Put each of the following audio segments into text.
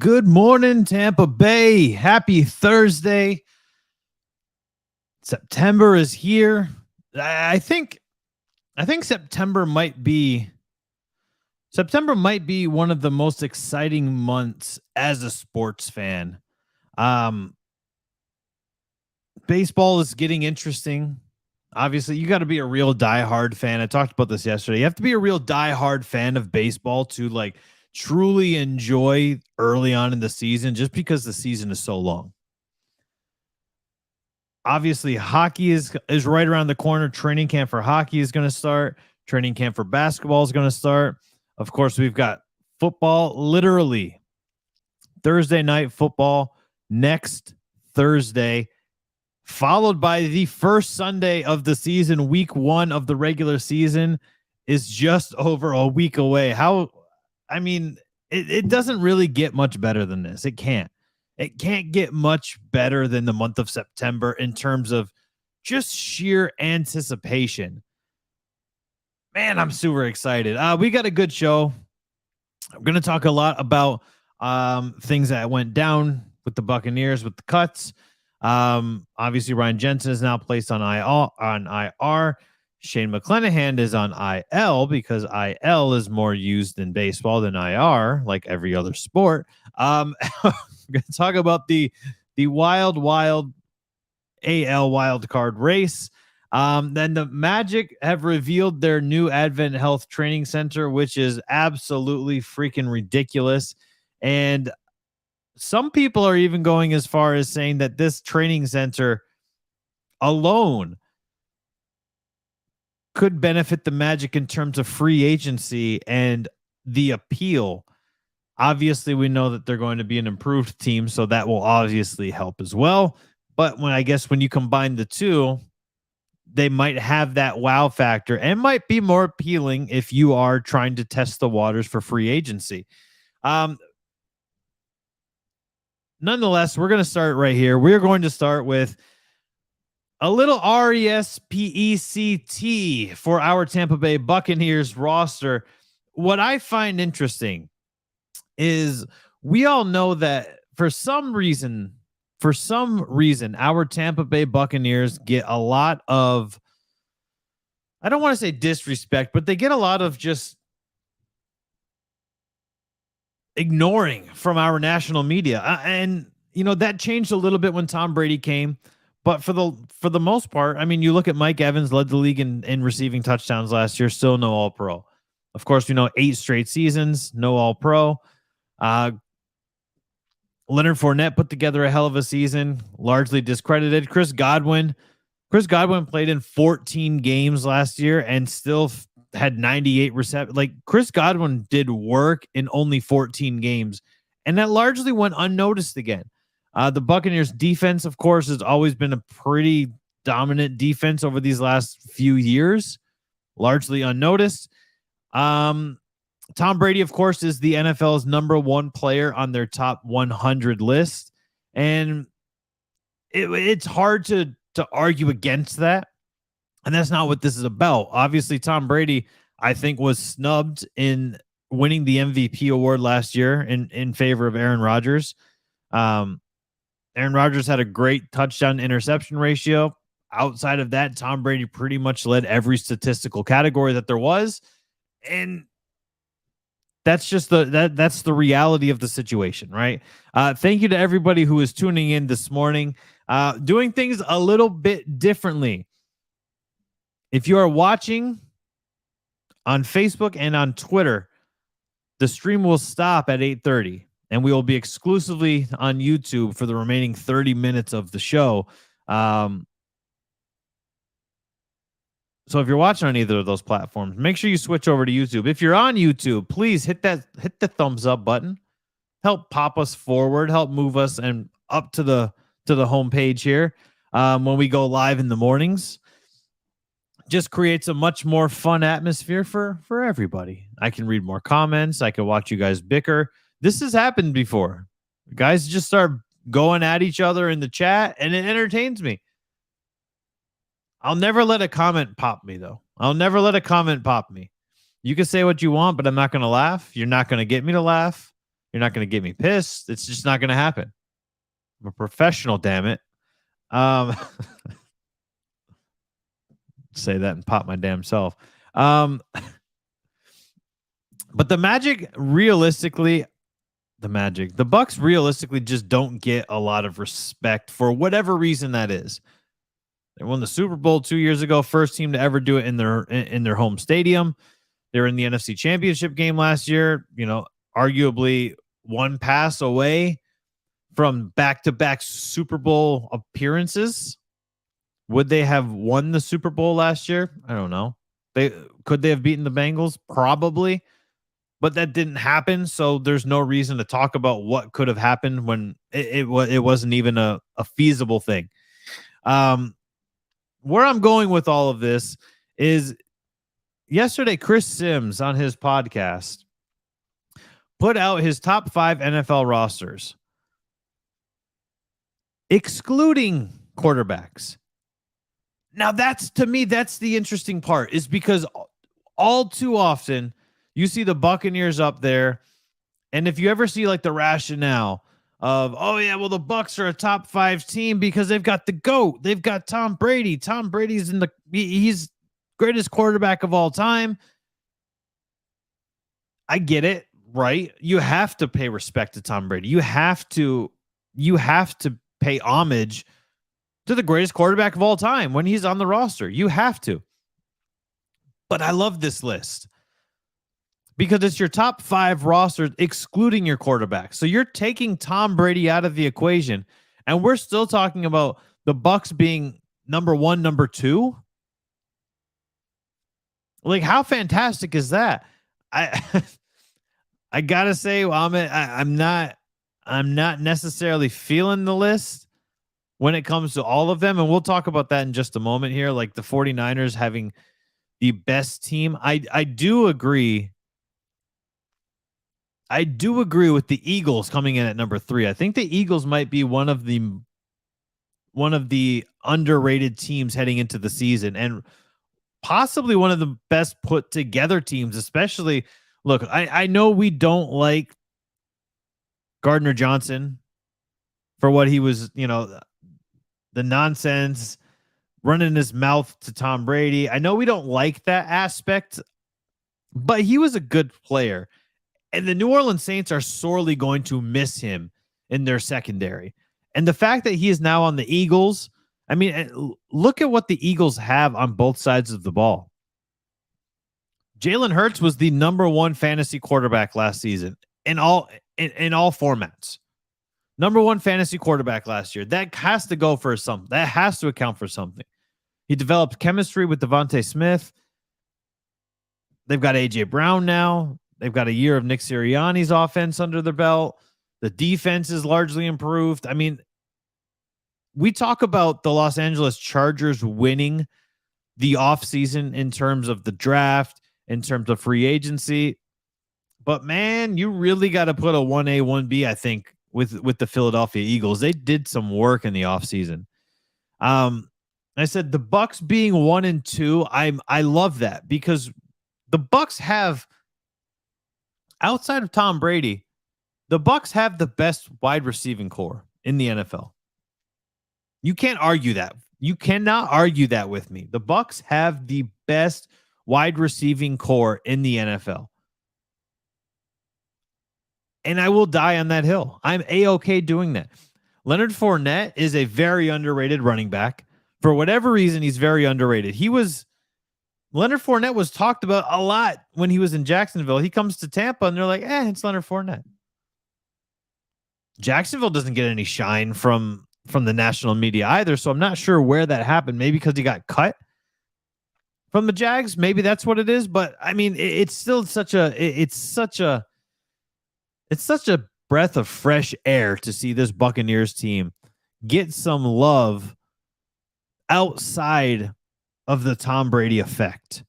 Good morning, Tampa Bay. Happy Thursday. September is here. I think September might be one of the most exciting months as a sports fan. Baseball is getting interesting. Obviously, you got to be a real diehard fan. I talked about this yesterday. You have to be a real diehard fan of baseball to truly enjoy early on in the season, just because the season is so long. Obviously, hockey is right around the corner. Training camp for hockey is going to start. Training camp for basketball is going to start. Of course, we've got football, literally Thursday night football next Thursday, followed by the first Sunday of the season. Week 1 of the regular season is just over a week away. It doesn't really get much better than this. It can't get much better than the month of September in terms of just sheer anticipation. Man, I'm super excited. We got a good show. I'm going to talk a lot about things that went down with the Buccaneers, with the cuts. Obviously, Ryan Jensen is now placed on IR. Shane McClanahan is on IL because IL is more used in baseball than IR, like every other sport. We're going to talk about the wild AL wild card race. Then the Magic have revealed their new Advent Health Training Center, which is absolutely freaking ridiculous. And some people are even going as far as saying that this training center alone could benefit the Magic in terms of free agency and the appeal. Obviously, we know that they're going to be an improved team, so that will obviously help as well. But when you combine the two, they might have that wow factor and might be more appealing if you are trying to test the waters for free agency. Nonetheless, we're going to start right here. We're going to start with a little RESPECT for our Tampa Bay Buccaneers roster. What I find interesting is we all know that for some reason, our Tampa Bay Buccaneers get a lot of, I don't want to say disrespect, but they get a lot of just ignoring from our national media. And that changed a little bit when Tom Brady came. But for the most part, you look at Mike Evans, led the league in receiving touchdowns last year, still no All-Pro. Of course, 8 straight seasons, no All-Pro. Leonard Fournette put together a hell of a season, largely discredited. Chris Godwin played in 14 games last year and still had 98 receptions. Chris Godwin did work in only 14 games, and that largely went unnoticed again. The Buccaneers defense, of course, has always been a pretty dominant defense over these last few years, largely unnoticed. Tom Brady, of course, is the NFL's number 1 player on their top 100 list. And it's hard to argue against that. And that's not what this is about. Obviously, Tom Brady, I think, was snubbed in winning the MVP award last year in favor of Aaron Rodgers. Aaron Rodgers had a great touchdown interception ratio. Outside of that, Tom Brady pretty much led every statistical category that there was. And that's just that's the reality of the situation, right? Thank you to everybody who is tuning in this morning, doing things a little bit differently. If you are watching on Facebook and on Twitter, the stream will stop at 8:30. And we will be exclusively on YouTube for the remaining 30 minutes of the show. So if you're watching on either of those platforms, make sure you switch over to YouTube. If you're on YouTube, please hit the thumbs up button. Help pop us forward, help move us and up to the homepage here when we go live in the mornings. Just creates a much more fun atmosphere for everybody. I can read more comments. I can watch you guys bicker. This has happened before. Guys just start going at each other in the chat, and it entertains me. I'll never let a comment pop me, though. I'll never let a comment pop me. You can say what you want, but I'm not going to laugh. You're not going to get me to laugh. You're not going to get me pissed. It's just not going to happen. I'm a professional, damn it. Say that and pop my damn self. But the Bucs realistically just don't get a lot of respect for whatever reason that is. They won the Super Bowl 2 years ago, first team to ever do it in their home stadium. They were in the NFC Championship game last year, arguably one pass away from back-to-back Super Bowl appearances. Would they have won the Super Bowl last year? I don't know. Could they have beaten the Bengals? Probably. But that didn't happen, so there's no reason to talk about what could have happened when it wasn't even a feasible thing. Where I'm going with all of this is yesterday, Chris Sims on his podcast put out his top 5 NFL rosters, excluding quarterbacks. Now, to me, that's the interesting part, is because all too often you see the Buccaneers up there, and if you ever see like the rationale of, oh yeah, well the Bucs are a top 5 team because they've got the GOAT, they've got Tom Brady. Tom Brady's he's greatest quarterback of all time. I get it, right? You have to pay respect to Tom Brady. You have to pay homage to the greatest quarterback of all time when he's on the roster. You have to. But I love this list because it's your top 5 rosters excluding your quarterback. So you're taking Tom Brady out of the equation, and we're still talking about the Bucs being number 1, number 2. Like, how fantastic is that? I gotta say, I'm not necessarily feeling the list when it comes to all of them, and we'll talk about that in just a moment here. Like the 49ers having the best team. I do agree. I do agree with the Eagles coming in at number 3. I think the Eagles might be one of the underrated teams heading into the season, and possibly one of the best put together teams, especially. Look, I know we don't like Gardner Johnson for what he was, the nonsense, running his mouth to Tom Brady. I know we don't like that aspect, but he was a good player. And the New Orleans Saints are sorely going to miss him in their secondary. And the fact that he is now on the Eagles, I mean, look at what the Eagles have on both sides of the ball. Jalen Hurts was the number 1 fantasy quarterback last season in all formats. Number 1 fantasy quarterback last year. That has to go for something. That has to account for something. He developed chemistry with Devontae Smith. They've got A.J. Brown now. They've got a year of Nick Sirianni's offense under their belt. The defense is largely improved. I mean, we talk about the Los Angeles Chargers winning the offseason in terms of the draft, in terms of free agency. But, man, you really got to put a 1A, 1B, I think, with the Philadelphia Eagles. They did some work in the offseason. I said the Bucs being 1 and 2, I love that because the Bucs have, outside of Tom Brady, the Bucs have the best wide receiving core in the NFL. You can't argue that. You cannot argue that with me. The Bucs have the best wide receiving core in the NFL. And I will die on that hill. I'm A-okay doing that. Leonard Fournette is a very underrated running back. For whatever reason, he's very underrated. Leonard Fournette was talked about a lot when he was in Jacksonville. He comes to Tampa, and they're like, it's Leonard Fournette. Jacksonville doesn't get any shine from the national media either, so I'm not sure where that happened. Maybe because he got cut from the Jags. Maybe that's what it is. But, I mean, it's still such a breath of fresh air to see this Buccaneers team get some love outside of the Tom Brady effect.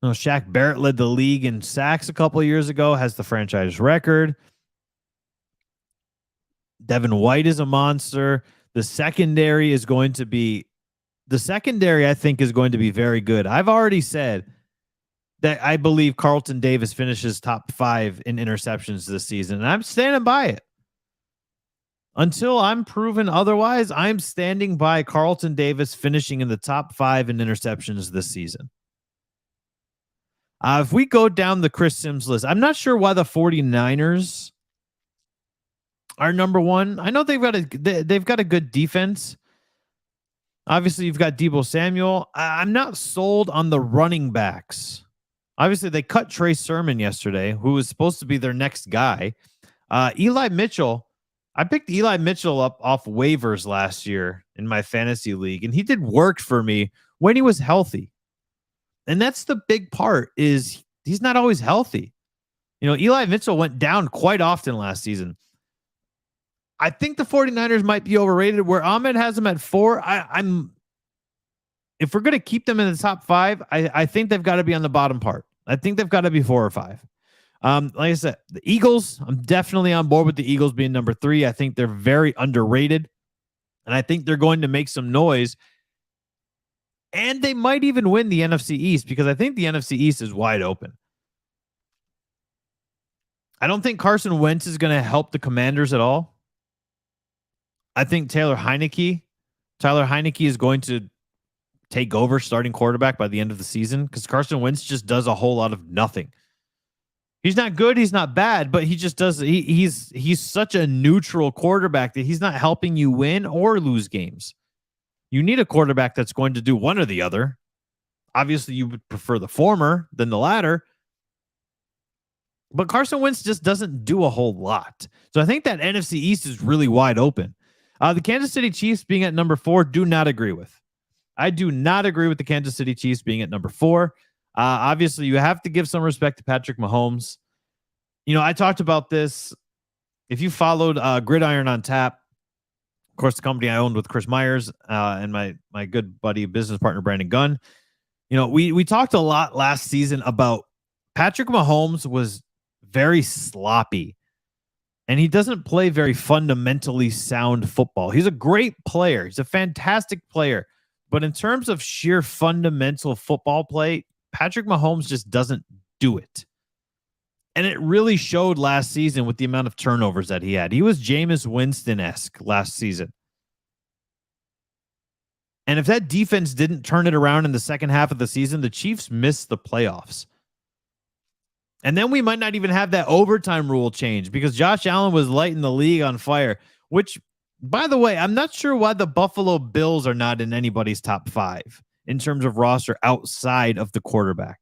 Shaq Barrett led the league in sacks a couple of years ago, has the franchise record. Devin White is a monster. The secondary, I think, is going to be very good. I've already said that I believe Carlton Davis finishes top 5 in interceptions this season. And I'm standing by it. Until I'm proven otherwise, I'm standing by Carlton Davis finishing in the top 5 in interceptions this season. If we go down the Chris Sims list, I'm not sure why the 49ers are number 1. I know they've got a good defense. Obviously, you've got Deebo Samuel. I'm not sold on the running backs. Obviously, they cut Trey Sermon yesterday, who was supposed to be their next guy. Eli Mitchell, I picked Eli Mitchell up off waivers last year in my fantasy league, and he did work for me when he was healthy. And that's the big part, is he's not always healthy. Eli Mitchell went down quite often last season. I think the 49ers might be overrated. Where Ahmed has them at 4, if we're going to keep them in the top 5, I think they've got to be on the bottom part. I think they've got to be 4 or 5. Like I said, the Eagles, I'm definitely on board with the Eagles being number 3. I think they're very underrated, and I think they're going to make some noise. And they might even win the NFC East, because I think the NFC East is wide open. I don't think Carson Wentz is going to help the Commanders at all. I think Tyler Heineke is going to take over starting quarterback by the end of the season, because Carson Wentz just does a whole lot of nothing. He's not good, he's not bad, but he just does. He's such a neutral quarterback that he's not helping you win or lose games. You need a quarterback that's going to do one or the other. Obviously, you would prefer the former than the latter. But Carson Wentz just doesn't do a whole lot. So I think that NFC East is really wide open. The Kansas City Chiefs being at number 4, do not agree with. I do not agree with the Kansas City Chiefs being at number 4. Obviously, you have to give some respect to Patrick Mahomes. I talked about this. If you followed Gridiron on Tap, of course, the company I owned with Chris Myers and my good buddy, business partner, Brandon Gunn, we talked a lot last season about Patrick Mahomes was very sloppy, and he doesn't play very fundamentally sound football. He's a great player. He's a fantastic player. But in terms of sheer fundamental football play, Patrick Mahomes just doesn't do it. And it really showed last season with the amount of turnovers that he had. He was Jameis Winston-esque last season. And if that defense didn't turn it around in the second half of the season, the Chiefs missed the playoffs. And then we might not even have that overtime rule change, because Josh Allen was lighting the league on fire, which, by the way, I'm not sure why the Buffalo Bills are not in anybody's top 5 in terms of roster outside of the quarterback.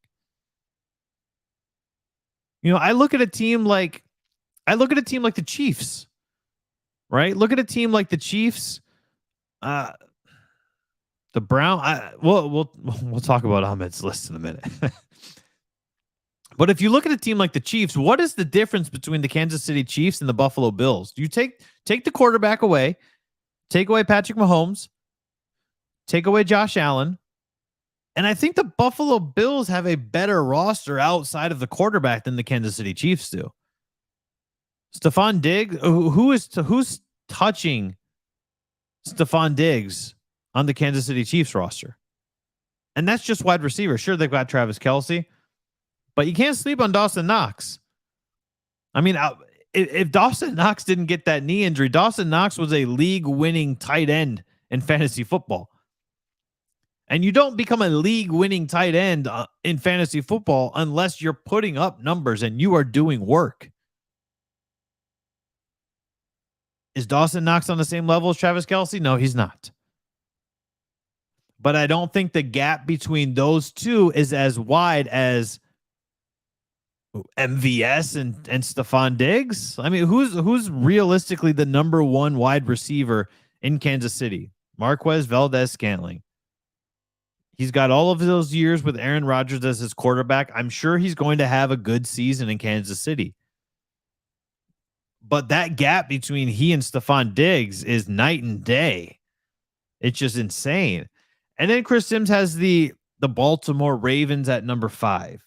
I look at a team like the Chiefs, right? Look at a team like the Chiefs, the Brown. We'll talk about Ahmed's list in a minute. But if you look at a team like the Chiefs, what is the difference between the Kansas City Chiefs and the Buffalo Bills? You take the quarterback away, take away Patrick Mahomes, take away Josh Allen, and I think the Buffalo Bills have a better roster outside of the quarterback than the Kansas City Chiefs do. Stephon Diggs, who's touching Stephon Diggs on the Kansas City Chiefs roster? And that's just wide receiver. Sure, they've got Travis Kelce, but you can't sleep on Dawson Knox. I mean, if Dawson Knox didn't get that knee injury, Dawson Knox was a league-winning tight end in fantasy football. And you don't become a league-winning tight end in fantasy football unless you're putting up numbers and you are doing work. Is Dawson Knox on the same level as Travis Kelce? No, he's not. But I don't think the gap between those two is as wide as MVS and Stephon Diggs. I mean, who's realistically the number 1 wide receiver in Kansas City? Marquez Valdez-Scantling. He's got all of those years with Aaron Rodgers as his quarterback. I'm sure he's going to have a good season in Kansas City. But that gap between he and Stephon Diggs is night and day. It's just insane. And then Chris Sims has the Baltimore Ravens at number 5.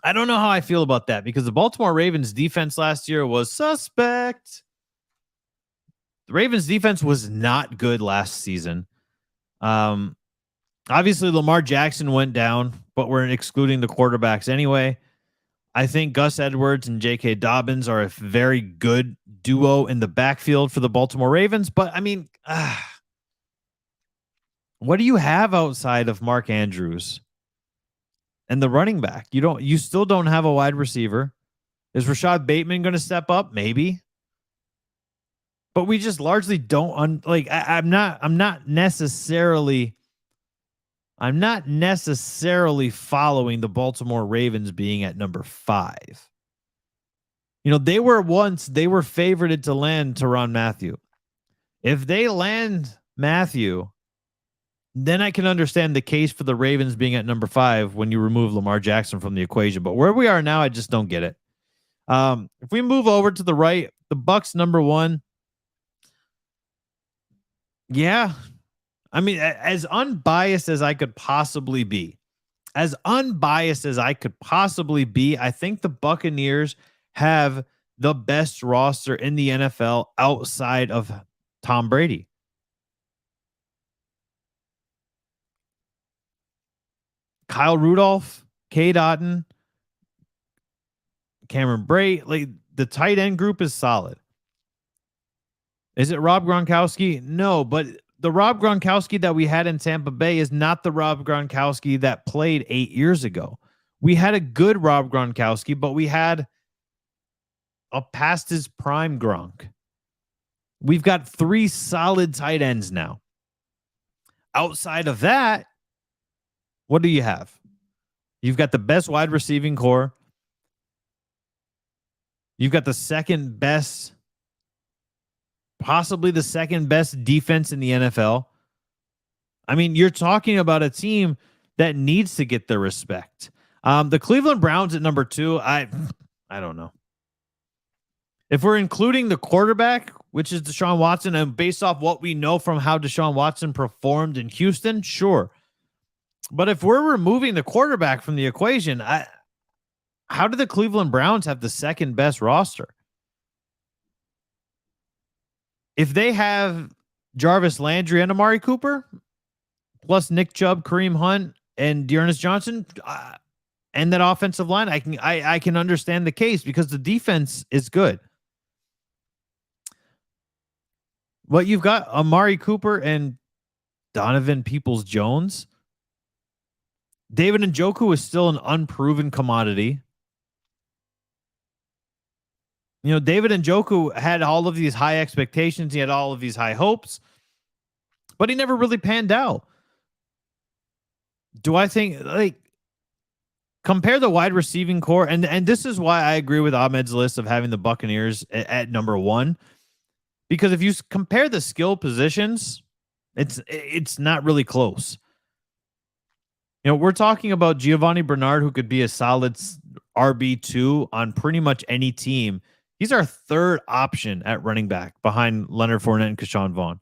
I don't know how I feel about that, because the Baltimore Ravens defense last year was suspect. The Ravens defense was not good last season. Obviously, Lamar Jackson went down, but we're excluding the quarterbacks anyway. I think Gus Edwards and J.K. Dobbins are a very good duo in the backfield for the Baltimore Ravens. But I mean, what do you have outside of Mark Andrews and the running back? You still don't have a wide receiver. Is Rashad Bateman going to step up? Maybe. But we just largely don't I'm not necessarily following the Baltimore Ravens being at number 5. They were favored to land Tyrann Mathieu. If they land Mathieu, then I can understand the case for the Ravens being at number 5 when you remove Lamar Jackson from the equation. But where we are now, I just don't get it. If we move over to the right, the Bucs number 1. Yeah. I mean, as unbiased as I could possibly be, I think the Buccaneers have the best roster in the NFL outside of Tom Brady. Kyle Rudolph, Cade Otton, Cameron Brate, like the tight end group is solid. Is it Rob Gronkowski? No, but the Rob Gronkowski that we had in Tampa Bay is not the Rob Gronkowski that played 8 years ago. We had a good Rob Gronkowski, but we had a past his prime Gronk. We've got 3 solid tight ends now. Outside of that, what do you have? You've got the best wide receiving core. You've got the second best, possibly the second best defense in the NFL. I mean, you're talking about a team that needs to get their respect. The Cleveland Browns at number 2, I don't know. If we're including the quarterback, which is Deshaun Watson, and based off what we know from how Deshaun Watson performed in Houston, sure. But if we're removing the quarterback from the equation, how do the Cleveland Browns have the second best roster? If they have Jarvis Landry and Amari Cooper, plus Nick Chubb, Kareem Hunt, and Dearness Johnson, and that offensive line, I can understand the case because the defense is good. But you've got Amari Cooper and Donovan Peoples-Jones. David Njoku is still an unproven commodity. David Njoku had all of these high expectations. He had all of these high hopes, but he never really panned out. Do I think, compare the wide receiving core, and this is why I agree with Ahmed's list of having the Buccaneers at number 1, because if you compare the skill positions, it's not really close. We're talking about Giovanni Bernard, who could be a solid RB2 on pretty much any team. He's our third option at running back behind Leonard Fournette and Keshawn Vaughn.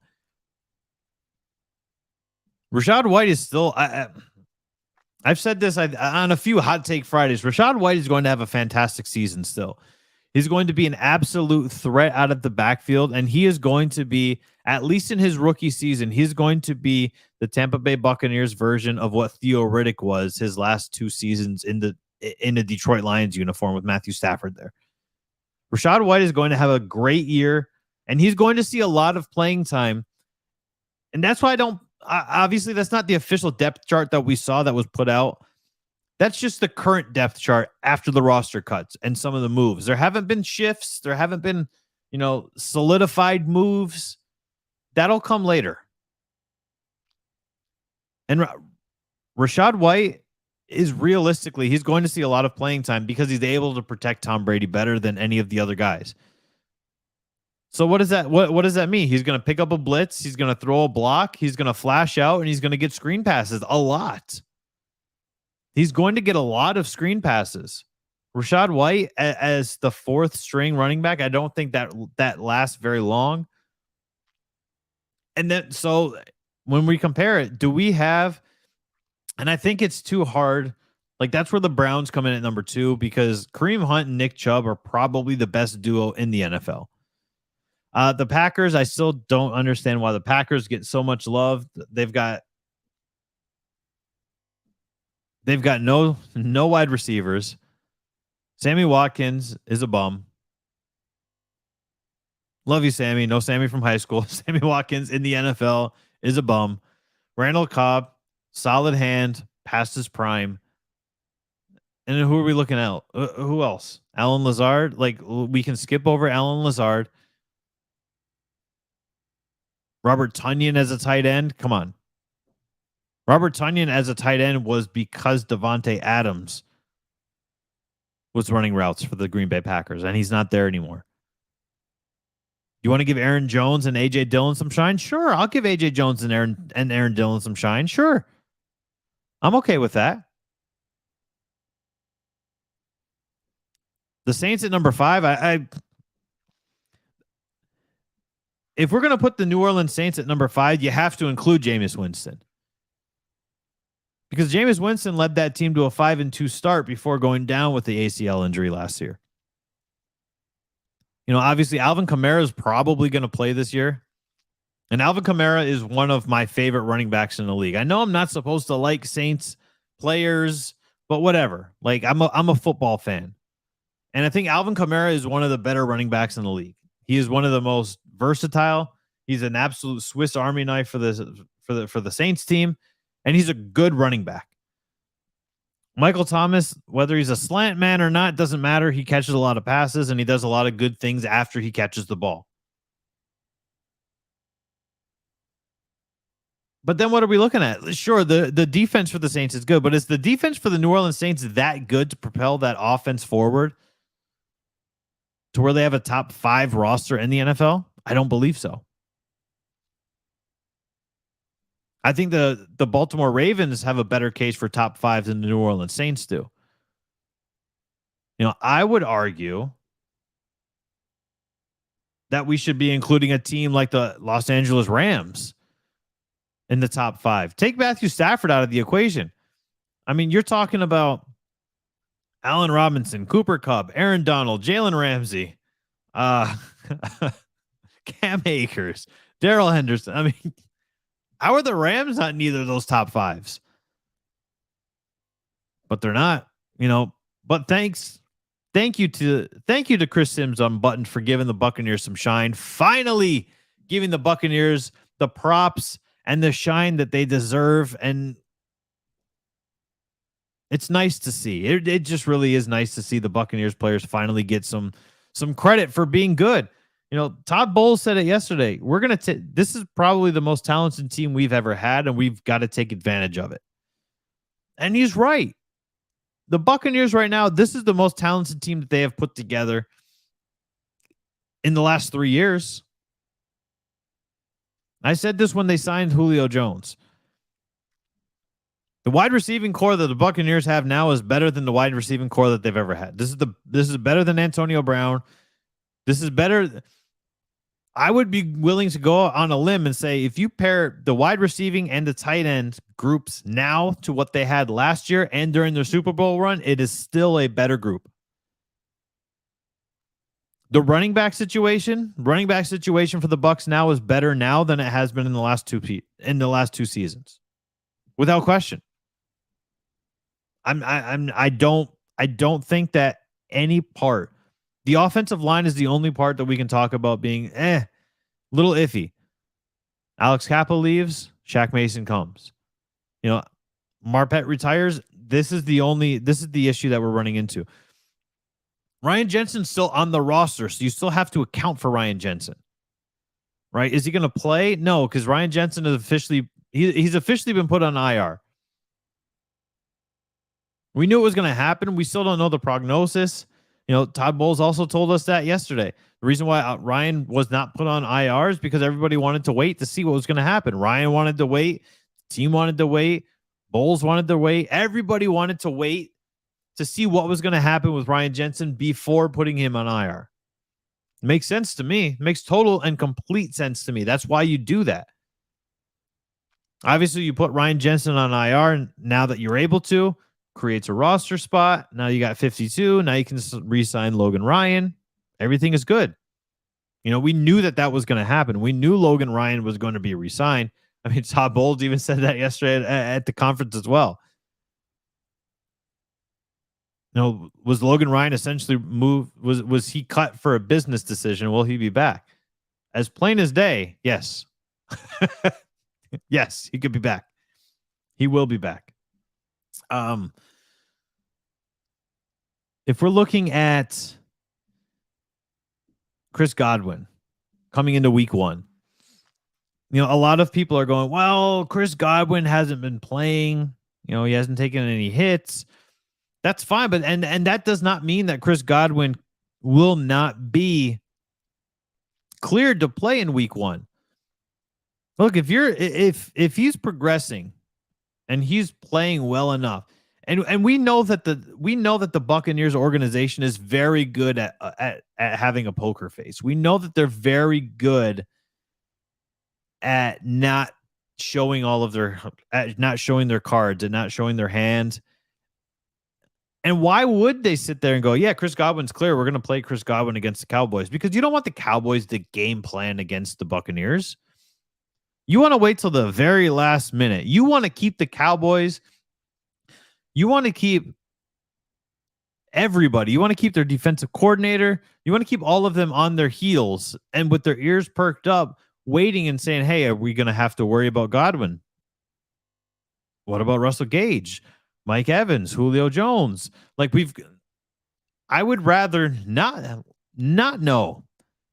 Rachaad White is still, I've said this on a few Hot Take Fridays. Rachaad White is going to have a fantastic season still. He's going to be an absolute threat out of the backfield, and he is going to be, at least in his rookie season, he's going to be the Tampa Bay Buccaneers version of what Theo Riddick was his last 2 seasons in the Detroit Lions uniform with Matthew Stafford there. Rachaad White is going to have a great year, and he's going to see a lot of playing time. And that's why obviously that's not the official depth chart that we saw that was put out. That's just the current depth chart after the roster cuts and some of the moves. There haven't been shifts. There haven't been, solidified moves. That'll come later. And Rachaad White is realistically, he's going to see a lot of playing time because he's able to protect Tom Brady better than any of the other guys. So what does that mean? He's going to pick up a blitz. He's going to throw a block. He's going to flash out, and he's going to get screen passes a lot. He's going to get a lot of screen passes. Rachaad White as the 4th string running back, I don't think that lasts very long. And then, so when we compare it, do we have, and I think it's too hard. That's where the Browns come in at number 2, because Kareem Hunt and Nick Chubb are probably the best duo in the NFL. The Packers, I still don't understand why the Packers get so much love. They've got They've got no wide receivers. Sammy Watkins is a bum. Love you, Sammy. No Sammy from high school. Sammy Watkins in the NFL is a bum. Randall Cobb, solid hand, past his prime. And then who are we looking at? Who else? Alan Lazard. Like, we can skip over Alan Lazard. Robert Tonyan as a tight end. Come on. Robert Tonyan as a tight end was because Devontae Adams was running routes for the Green Bay Packers, and he's not there anymore. You want to give Aaron Jones and AJ Dillon some shine? Sure, I'll give AJ Jones and Aaron Dillon some shine. Sure, I'm okay with that. The Saints at number 5. I if we're gonna put the New Orleans Saints at number 5, you have to include Jameis Winston, because Jameis Winston led that team to a 5-2 start before going down with the ACL injury last year. You know, obviously Alvin Kamara is probably going to play this year. And Alvin Kamara is one of my favorite running backs in the league. I know I'm not supposed to like Saints players, but whatever. Like, I'm a football fan. And I think Alvin Kamara is one of the better running backs in the league. He is one of the most versatile. He's an absolute Swiss Army knife for the Saints team, and he's a good running back. Michael Thomas, whether he's a slant man or not, doesn't matter. He catches a lot of passes, and he does a lot of good things after he catches the ball. But then what are we looking at? Sure, the defense for the Saints is good, but is the defense for the New Orleans Saints that good to propel that offense forward to where they have a top 5 roster in the NFL? I don't believe so. I think the Baltimore Ravens have a better case for top 5 than the New Orleans Saints do. You know, I would argue that we should be including a team like the Los Angeles Rams in the top 5. Take Matthew Stafford out of the equation. I mean, you're talking about Allen Robinson, Cooper Kupp, Aaron Donald, Jalen Ramsey, Cam Akers, Darrell Henderson. I mean, how are the Rams not in either of those top 5s? But they're not, you know. But thank you to Chris Sims on Button for giving the Buccaneers some shine. Finally giving the Buccaneers the props and the shine that they deserve. And it's nice to see. It just really is nice to see the Buccaneers players finally get some credit for being good. You know, Todd Bowles said it yesterday. This is probably the most talented team we've ever had, and we've got to take advantage of it. And he's right. The Buccaneers right now, this is the most talented team that they have put together in the last 3 years. I said this when they signed Julio Jones. The wide receiving core that the Buccaneers have now is better than the wide receiving core that they've ever had. This is better than Antonio Brown. This is better. I would be willing to go on a limb and say if you pair the wide receiving and the tight end groups now to what they had last year and during their Super Bowl run, it is still a better group. The running back situation for the Bucs now is better now than it has been in the last two seasons, without question. I don't think that any part. The offensive line is the only part that we can talk about being little iffy. Alex Kappa leaves, Shaq Mason comes. You know, Marpet retires. This is the issue that we're running into. Ryan Jensen's still on the roster, so you still have to account for Ryan Jensen. Right? Is he going to play? No, because Ryan Jensen is he's officially been put on IR. We knew it was going to happen. We still don't know the prognosis. You know, Todd Bowles also told us that yesterday. The reason why Ryan was not put on IR is because everybody wanted to wait to see what was going to happen. Ryan wanted to wait. The team wanted to wait. Bowles wanted to wait. Everybody wanted to wait to see what was going to happen with Ryan Jensen before putting him on IR. Makes sense to me. Makes total and complete sense to me. That's why you do that. Obviously, you put Ryan Jensen on IR now that you're able to. Creates a roster spot. Now you got 52. Now you can re-sign Logan Ryan. Everything is good. You know, we knew that was going to happen. We knew Logan Ryan was going to be re-signed. I mean, Todd Bowles even said that yesterday at the conference as well. Was Logan Ryan essentially moved? Was he cut for a business decision? Will he be back? As plain as day, yes. Yes, he could be back. He will be back. If we're looking at Chris Godwin coming into week 1, a lot of people are going, well, Chris Godwin hasn't been playing. He hasn't taken any hits. That's fine, but and that does not mean that Chris Godwin will not be cleared to play in week 1. Look, if he's progressing and he's playing well enough, and we know that the Buccaneers organization is very good at having a poker face. We know that they're very good at not showing not showing their cards and not showing their hands. And why would they sit there and go, yeah, Chris Godwin's clear, we're going to play Chris Godwin against the Cowboys? Because you don't want the Cowboys to game plan against the Buccaneers. You want to wait till the very last minute. You want to keep the Cowboys. You want to keep everybody. You want to keep their defensive coordinator. You want to keep all of them on their heels and with their ears perked up, waiting and saying, hey, are we going to have to worry about Godwin? What about Russell Gage, Mike Evans, Julio Jones? I would rather not know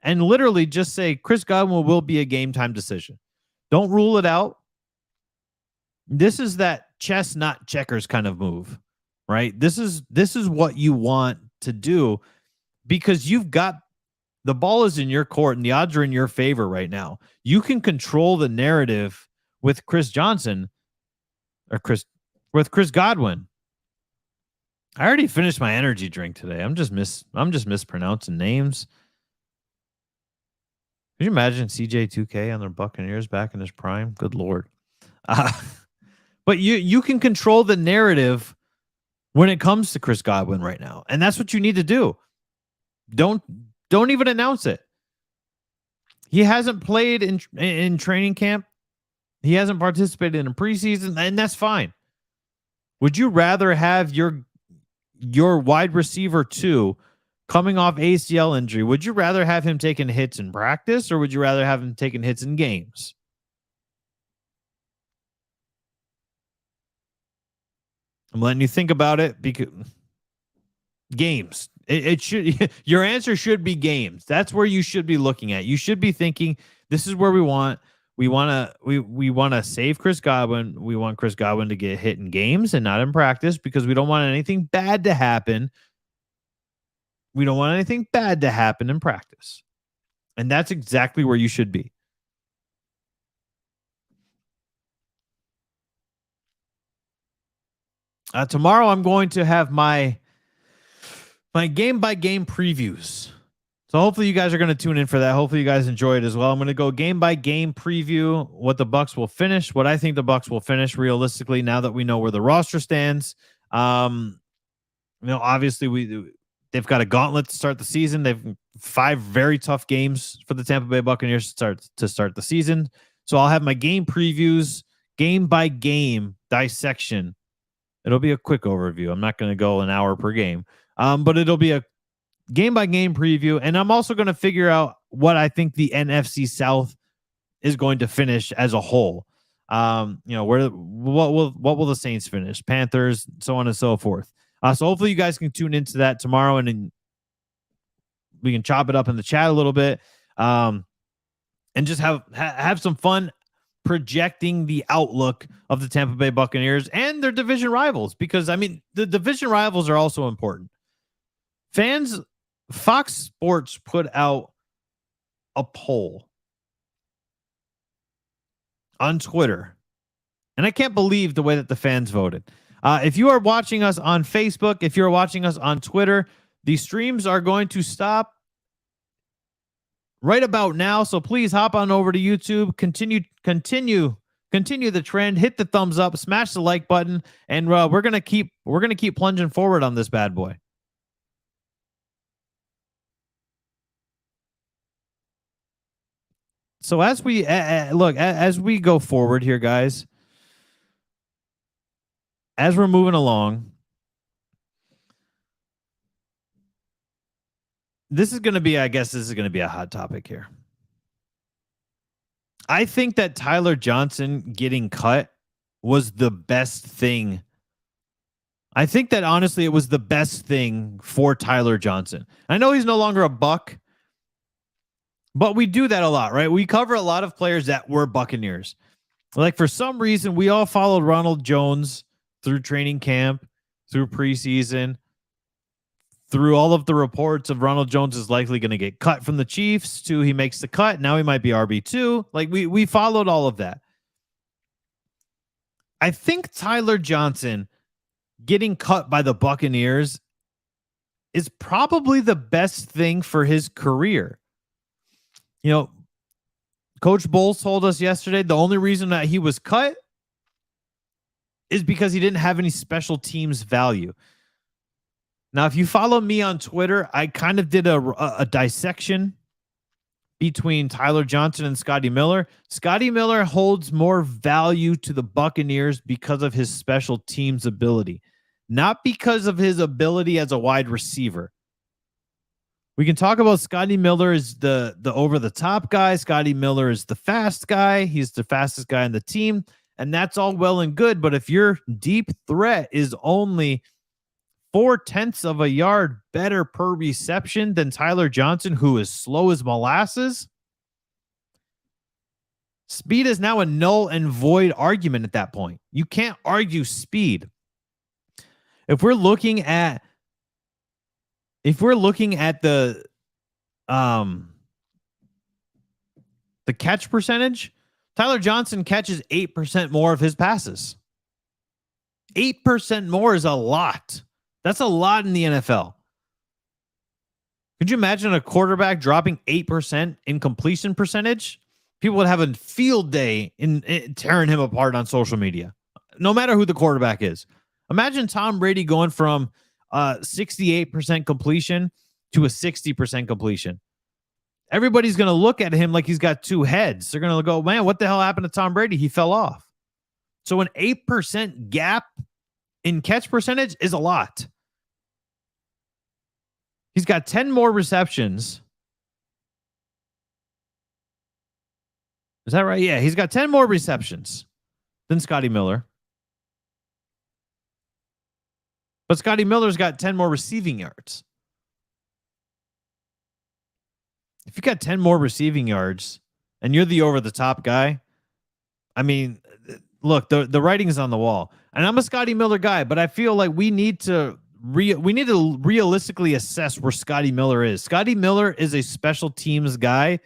and literally just say Chris Godwin will be a game time decision. Don't rule it out. This is that chess, not checkers kind of move, right? This is what you want to do because you've got the ball is in your court and the odds are in your favor right now. You can control the narrative with Chris Godwin. I already finished my energy drink today. I'm just mispronouncing names. Could you imagine CJ2K on the Buccaneers back in his prime? Good Lord. But you can control the narrative when it comes to Chris Godwin right now. And that's what you need to do. Don't even announce it. He hasn't played in training camp. He hasn't participated in a preseason, and that's fine. Would you rather have your wide receiver 2 coming off ACL injury? Would you rather have him taking hits in practice, or would you rather have him taking hits in games? I'm letting you think about it because games. It should your answer should be games. That's where you should be looking at. You should be thinking, this is where we want to save Chris Godwin. We want Chris Godwin to get hit in games and not in practice because we don't want anything bad to happen. We don't want anything bad to happen in practice. And that's exactly where you should be. Tomorrow I'm going to have my game by game previews. So hopefully you guys are going to tune in for that. Hopefully you guys enjoy it as well. I'm going to go game by game preview what the Bucs will finish, what I think the Bucs will finish realistically now that we know where the roster stands. Obviously they've got a gauntlet to start the season. They've 5 very tough games for the Tampa Bay Buccaneers to start the season. So I'll have my game previews, game by game dissection. It'll be a quick overview. I'm not going to go an hour per game. But it'll be a game by game preview. And I'm also going to figure out what I think the NFC South is going to finish as a whole. What will the Saints finish? Panthers, so on and so forth. So hopefully you guys can tune into that tomorrow and then we can chop it up in the chat a little bit. And just have some fun projecting the outlook of the Tampa Bay Buccaneers and their division rivals, because the division rivals are also important. Fans, Fox Sports put out a poll on Twitter, and I can't believe the way that the fans voted. If you are watching us on Facebook, if you're watching us on Twitter, the streams are going to stop right about now. So please hop on over to YouTube, continue the trend, hit the thumbs up, smash the like button, and we're gonna keep plunging forward on this bad boy. So as we as we go forward here, guys, as we're moving along, this is going to be, I guess this is going to be a hot topic here. I think that Tyler Johnson getting cut was the best thing. I think that honestly, it was the best thing for Tyler Johnson. I know he's no longer a Buck, but we do that a lot, right? We cover a lot of players that were Buccaneers. Like for some reason, we all followed Ronald Jones through training camp, through preseason, through all of the reports of Ronald Jones is likely going to get cut from the Chiefs to he makes the cut. Now he might be RB2. Like we followed all of that. I think Tyler Johnson getting cut by the Buccaneers is probably the best thing for his career. You know, Coach Bowles told us yesterday the only reason that he was cut is because he didn't have any special teams value. Now, if you follow me on Twitter, I kind of did a dissection between Tyler Johnson and Scotty Miller. Scotty Miller holds more value to the Buccaneers because of his special teams ability, not because of his ability as a wide receiver. We can talk about Scotty Miller as the over-the-top guy. Scotty Miller is the fast guy. He's the fastest guy on the team, and that's all well and good. But if your deep threat is only 0.4 of a yard better per reception than Tyler Johnson, who is slow as molasses, speed is now a null and void argument at that point. You can't argue speed. If we're looking at the catch percentage, Tyler Johnson catches 8% more of his passes. 8% more is a lot. That's a lot in the NFL. Could you imagine a quarterback dropping 8% in completion percentage? People would have a field day in tearing him apart on social media, no matter who the quarterback is. Imagine Tom Brady going from 68% completion to a 60% completion. Everybody's going to look at him like he's got two heads. They're going to go, man, what the hell happened to Tom Brady? He fell off. So an 8% gap in catch percentage is a lot. He's got 10 more receptions. Is that right? Yeah, he's got 10 more receptions than Scotty Miller. But Scotty Miller's got 10 more receiving yards. If you got 10 more receiving yards and you're the over-the-top guy, I mean, look, the writing is on the wall. And I'm a Scotty Miller guy, but I feel like we need to realistically assess where Scotty Miller is. Scotty Miller is a special teams guy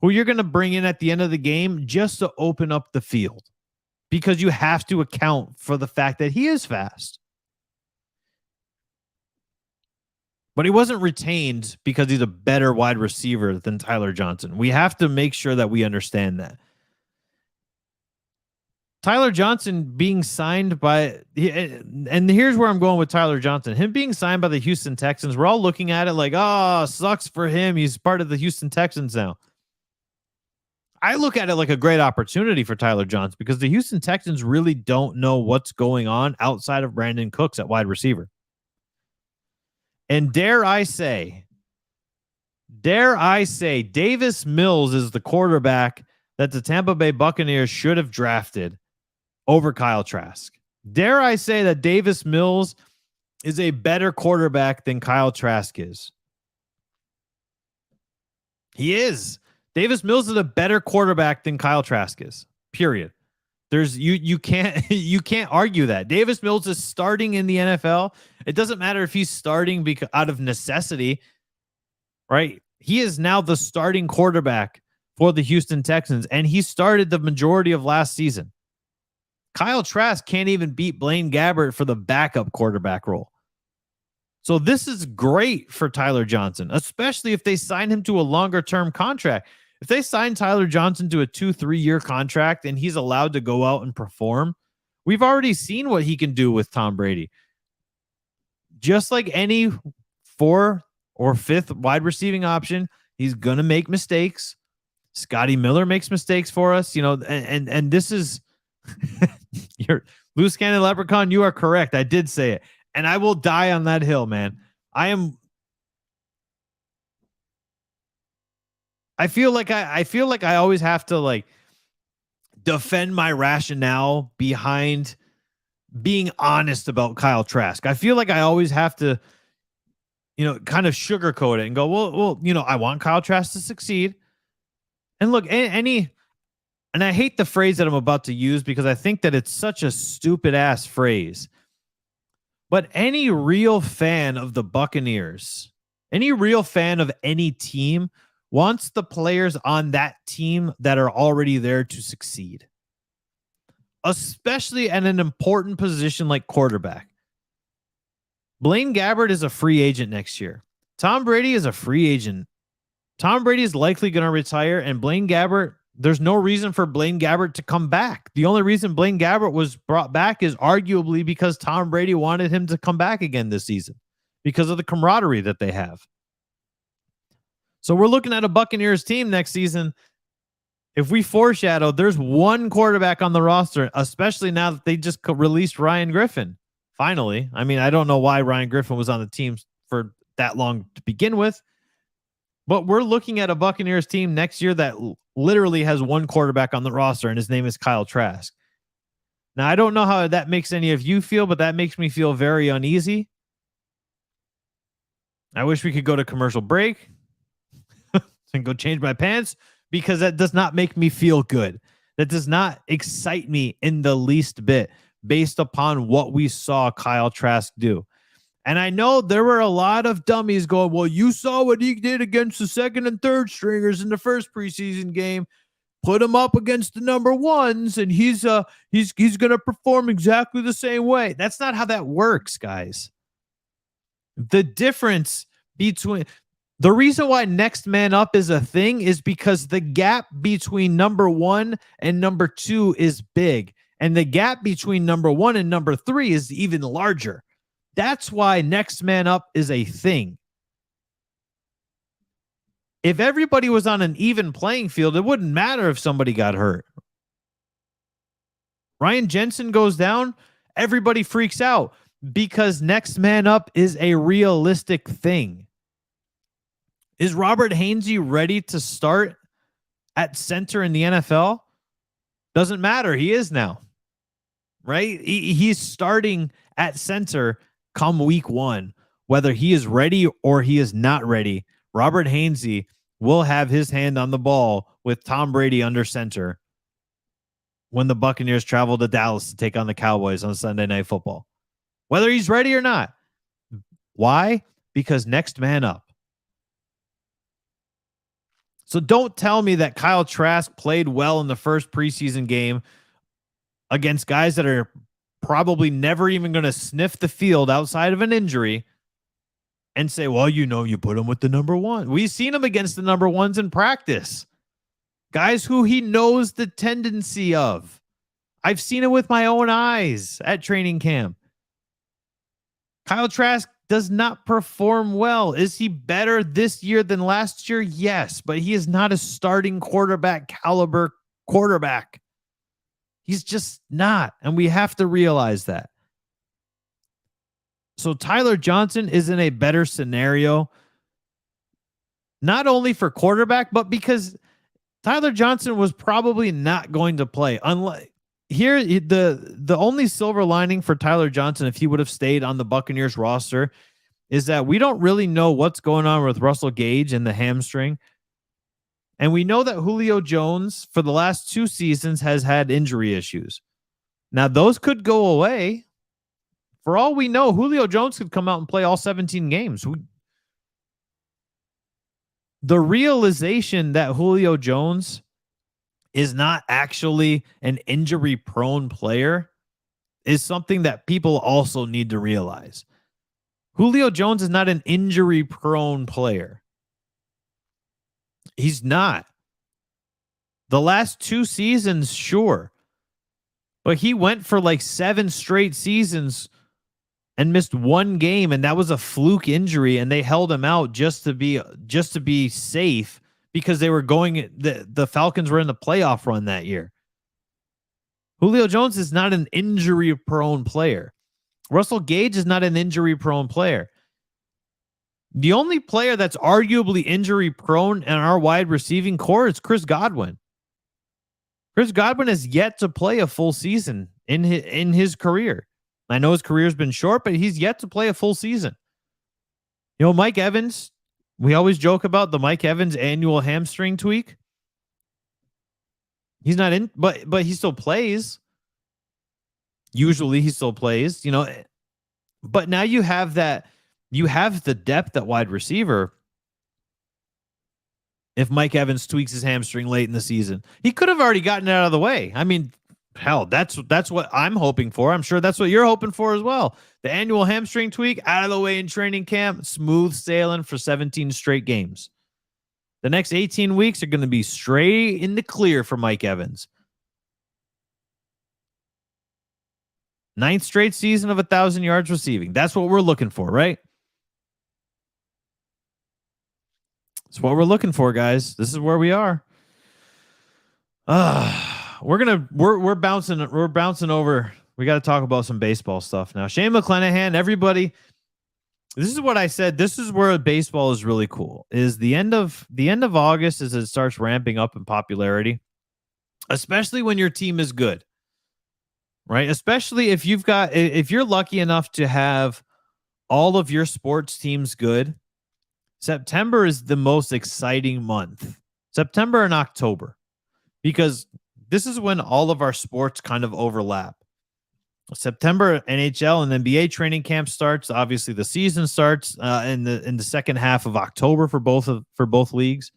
who you're going to bring in at the end of the game just to open up the field, because you have to account for the fact that he is fast. But he wasn't retained because he's a better wide receiver than Tyler Johnson. We have to make sure that we understand that. Tyler Johnson being signed by, and here's where I'm going with Tyler Johnson. Him being signed by the Houston Texans, we're all looking at it like, oh, sucks for him. He's part of the Houston Texans now. I look at it like a great opportunity for Tyler Johnson because the Houston Texans really don't know what's going on outside of Brandon Cooks at wide receiver. And dare I say, Davis Mills is the quarterback that the Tampa Bay Buccaneers should have drafted over Kyle Trask. Dare I say that Davis Mills is a better quarterback than Kyle Trask is? He is. Davis Mills is a better quarterback than Kyle Trask is. Period. There's you can't argue that. Davis Mills is starting in the NFL. It doesn't matter if he's starting because out of necessity, right? He is now the starting quarterback for the Houston Texans, and he started the majority of last season. Kyle Trask can't even beat Blaine Gabbert for the backup quarterback role. So this is great for Tyler Johnson, especially if they sign him to a longer-term contract. If they sign Tyler Johnson to a 2-3 year contract and he's allowed to go out and perform, we've already seen what he can do with Tom Brady. Just like any 4th or 5th wide receiving option, he's going to make mistakes. Scotty Miller makes mistakes for us, you know, and this is your loose cannon leprechaun. You are correct. I did say it, and I will die on that hill, man. I feel like I always have to like defend my rationale behind being honest about Kyle Trask. I feel like I always have to, kind of sugarcoat it and go, well, I want Kyle Trask to succeed. And look, and I hate the phrase that I'm about to use because I think that it's such a stupid ass phrase. But any real fan of the Buccaneers, any real fan of any team wants the players on that team that are already there to succeed, especially at an important position like quarterback. Blaine Gabbert is a free agent next year. Tom Brady is a free agent. Tom Brady is likely going to retire, and Blaine Gabbert, there's no reason for Blaine Gabbert to come back. The only reason Blaine Gabbert was brought back is arguably because Tom Brady wanted him to come back again this season because of the camaraderie that they have. So we're looking at a Buccaneers team next season. If we foreshadow, there's one quarterback on the roster, especially now that they just released Ryan Griffin. Finally. I mean, I don't know why Ryan Griffin was on the team for that long to begin with, but we're looking at a Buccaneers team next year that literally has one quarterback on the roster, and his name is Kyle Trask. Now, I don't know how that makes any of you feel, but that makes me feel very uneasy. I wish we could go to commercial break and go change my pants, because that does not make me feel good. That does not excite me in the least bit based upon what we saw Kyle Trask do. And I know there were a lot of dummies going, well, you saw what he did against the second and third stringers in the first preseason game. Put him up against the number ones, and he's going to perform exactly the same way. That's not how that works, guys. The difference between the reason why next man up is a thing is because the gap between number one and number two is big, and the gap between number one and number three is even larger. That's why next man up is a thing. If everybody was on an even playing field, it wouldn't matter if somebody got hurt. Ryan Jensen goes down, everybody freaks out because next man up is a realistic thing. Is Robert Hainesy ready to start at center in the NFL? Doesn't matter. He is now, right? He's starting at center come week one. Whether he is ready or he is not ready, Robert Hainesy will have his hand on the ball with Tom Brady under center when the Buccaneers travel to Dallas to take on the Cowboys on Sunday Night Football. Whether he's ready or not. Why? Because next man up. So don't tell me that Kyle Trask played well in the first preseason game against guys that are probably never even going to sniff the field outside of an injury and say, well, you put him with the number one. We've seen him against the number ones in practice. Guys who he knows the tendency of. I've seen it with my own eyes at training camp. Kyle Trask does not perform well. Is he better this year than last year? Yes, but he is not a starting quarterback caliber quarterback. He's just not, and we have to realize that. So Tyler Johnson is in a better scenario, not only for quarterback, but because Tyler Johnson was probably not going to play. Unlike here, the only silver lining for Tyler Johnson, if he would have stayed on the Buccaneers roster, is that we don't really know what's going on with Russell Gage and the hamstring. And we know that Julio Jones for the last 2 seasons has had injury issues. Now, those could go away. For all we know, Julio Jones could come out and play all 17 games. The realization that Julio Jones is not actually an injury-prone player is something that people also need to realize. Julio Jones is not an injury-prone player. He's not. The last 2 seasons, sure. But he went for like 7 straight seasons and missed 1 game, and that was a fluke injury, and they held him out just to be safe because they were going the Falcons were in the playoff run that year. Julio Jones is not an injury-prone player. Russell Gage is not an injury-prone player. The only player that's arguably injury prone in our wide receiving core is Chris Godwin. Chris Godwin has yet to play a full season in his career. I know his career's been short, but he's yet to play a full season. You know, Mike Evans, we always joke about the Mike Evans annual hamstring tweak. He's not in, but he still plays. Usually he still plays, you know. But now you have that, you have the depth at wide receiver. If Mike Evans tweaks his hamstring late in the season, he could have already gotten it out of the way. I mean, hell, that's what I'm hoping for. I'm sure that's what you're hoping for as well. The annual hamstring tweak out of the way in training camp, smooth sailing for 17 straight games. The next 18 weeks are going to be straight in the clear for Mike Evans. 9th straight season of 1,000 yards receiving. That's what we're looking for, right? That's what we're looking for, guys. This is where we are. We're bouncing over. We got to talk about some baseball stuff now. Shane McClanahan, everybody. This is what I said. This is where baseball is really cool. Is the end of August as it starts ramping up in popularity, especially when your team is good. Right? Especially if you're lucky enough to have all of your sports teams good. September is the most exciting month. September and October. Because this is when all of our sports kind of overlap. September, NHL and NBA training camp starts. Obviously, the season starts in the second half of October for both leagues.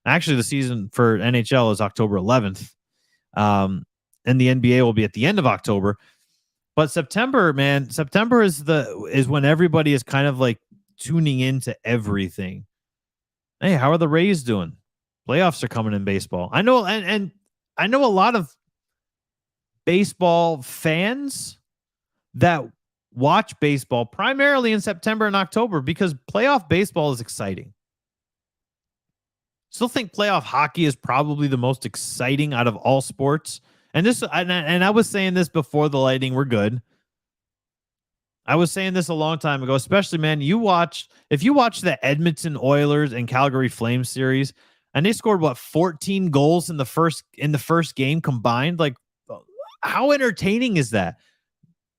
Actually, the season for NHL is October 11th, and the NBA will be at the end of October. But September, man, September is when everybody is kind of like tuning into everything. Hey, how are the Rays doing? Playoffs are coming in baseball. I know, and I know a lot of baseball fans that watch baseball primarily in September and October because playoff baseball is exciting. Still think playoff hockey is probably the most exciting out of all sports. And I was saying this before the Lightning were good. I was saying this a long time ago, especially, man, if you watch the Edmonton Oilers and Calgary Flames series, and they scored 14 goals in the first game combined, like how entertaining is that?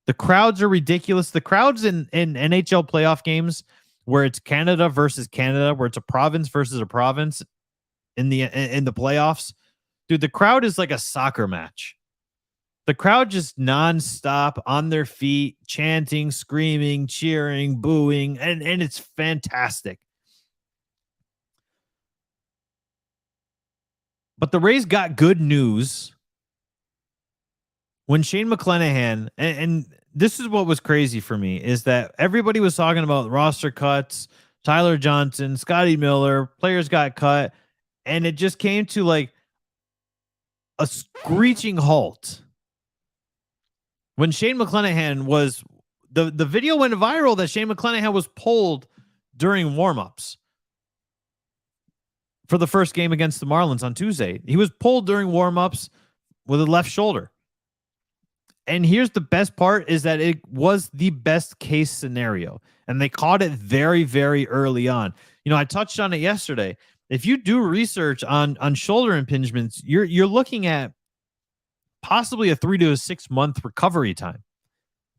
The crowds are ridiculous. The crowds in NHL playoff games where it's Canada versus Canada, where it's a province versus a province in the playoffs, dude, the crowd is like a soccer match. The crowd just nonstop on their feet, chanting, screaming, cheering, booing, and it's fantastic. But the Rays got good news when Shane McClanahan, and this is what was crazy for me, is that everybody was talking about roster cuts, Tyler Johnson, Scotty Miller, players got cut, and it just came to like a screeching halt when Shane McClanahan was the video went viral that Shane McClanahan was pulled during warmups for the first game against the Marlins on Tuesday. He was pulled during warmups with a left shoulder. And here's the best part is that it was the best case scenario. And they caught it very, very early on. You know, I touched on it yesterday. If you do research on shoulder impingements, you're looking at possibly a 3 to 6 month recovery time.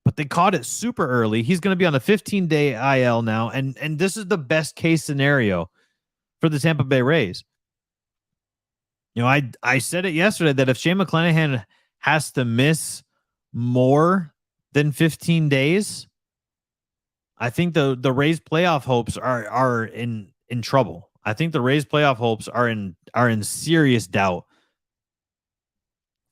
But they caught it super early. He's going to be on a 15-day IL now. And this is the best case scenario for the Tampa Bay Rays. You know, I said it yesterday that if Shane McClanahan has to miss more than 15 days, I think the Rays playoff hopes are in trouble. I think the Rays playoff hopes are in serious doubt.